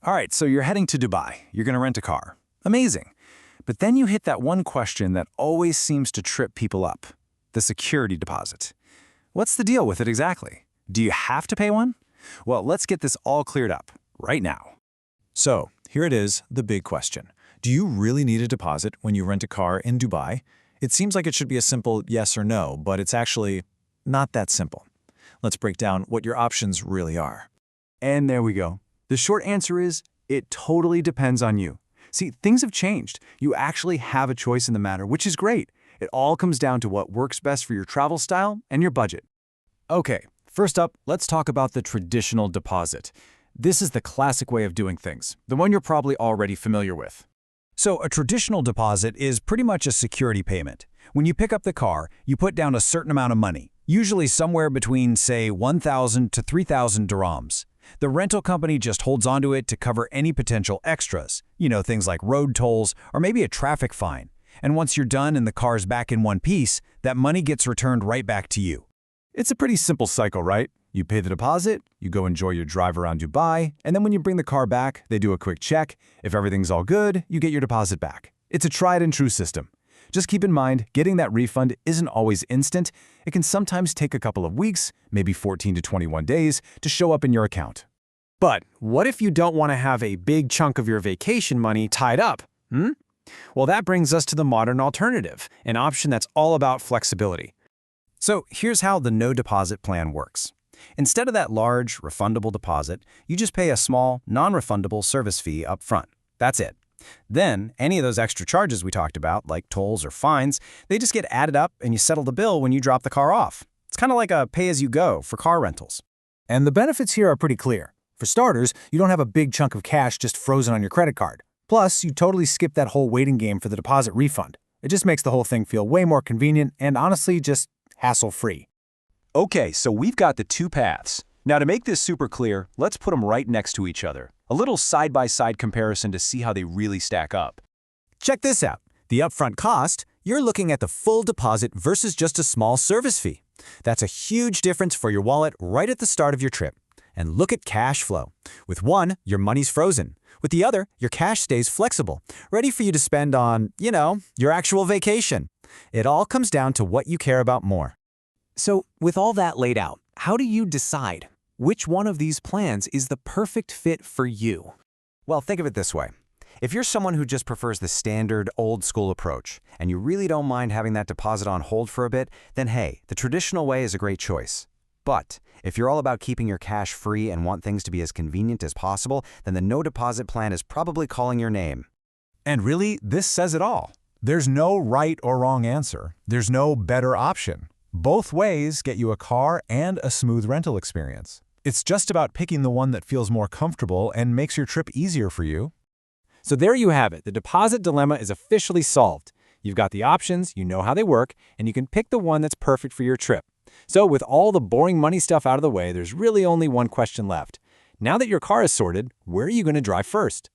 All right, so you're heading to Dubai. You're going to rent a car. Amazing. But then you hit that one question that always seems to trip people up, the security deposit. What's the deal with it exactly? Do you have to pay one? Well, let's get this all cleared up right now. So, here it is, the big question. Do you really need a deposit when you rent a car in Dubai? It seems like it should be a simple yes or no, but it's actually not that simple. Let's break down what your options really are. And there we go. The short answer is, it totally depends on you. See, things have changed. You actually have a choice in the matter, which is great. It all comes down to what works best for your travel style and your budget. Okay, first up, let's talk about the traditional deposit. This is the classic way of doing things, the one you're probably already familiar with. So a traditional deposit is pretty much a security payment. When you pick up the car, you put down a certain amount of money, usually somewhere between, say, 1,000 to 3,000 dirhams. The rental company just holds onto it to cover any potential extras, things like road tolls or maybe a traffic fine. And once you're done and the car's back in one piece, that money gets returned right back to you. It's a pretty simple cycle, right? You pay the deposit, you go enjoy your drive around Dubai, and then when you bring the car back, they do a quick check. If everything's all good, you get your deposit back. It's a tried and true system. Just keep in mind, getting that refund isn't always instant. It can sometimes take a couple of weeks, maybe 14 to 21 days, to show up in your account. But what if you don't want to have a big chunk of your vacation money tied up? Well, that brings us to the modern alternative, an option that's all about flexibility. So here's how the no deposit plan works. Instead of that large, refundable deposit, you just pay a small, non-refundable service fee up front. That's it. Then, any of those extra charges we talked about, like tolls or fines, they just get added up and you settle the bill when you drop the car off. It's kind of like a pay-as-you-go for car rentals. And the benefits here are pretty clear. For starters, you don't have a big chunk of cash just frozen on your credit card. Plus, you totally skip that whole waiting game for the deposit refund. It just makes the whole thing feel way more convenient and honestly just hassle-free. Okay, so we've got the two paths. Now to make this super clear, let's put them right next to each other. A little side-by-side comparison to see how they really stack up. Check this out. The upfront cost, you're looking at the full deposit versus just a small service fee. That's a huge difference for your wallet right at the start of your trip. And look at cash flow. With one, your money's frozen. With the other, your cash stays flexible, ready for you to spend on, your actual vacation. It all comes down to what you care about more. So, with all that laid out, how do you decide which one of these plans is the perfect fit for you? Well, think of it this way. If you're someone who just prefers the standard, old-school approach, and you really don't mind having that deposit on hold for a bit, then hey, the traditional way is a great choice. But if you're all about keeping your cash free and want things to be as convenient as possible, then the no deposit plan is probably calling your name. And really, this says it all. There's no right or wrong answer. There's no better option. Both ways get you a car and a smooth rental experience. It's just about picking the one that feels more comfortable and makes your trip easier for you. So there you have it. The deposit dilemma is officially solved. You've got the options, you know how they work, and you can pick the one that's perfect for your trip. So with all the boring money stuff out of the way, there's really only one question left. Now that your car is sorted, where are you going to drive first?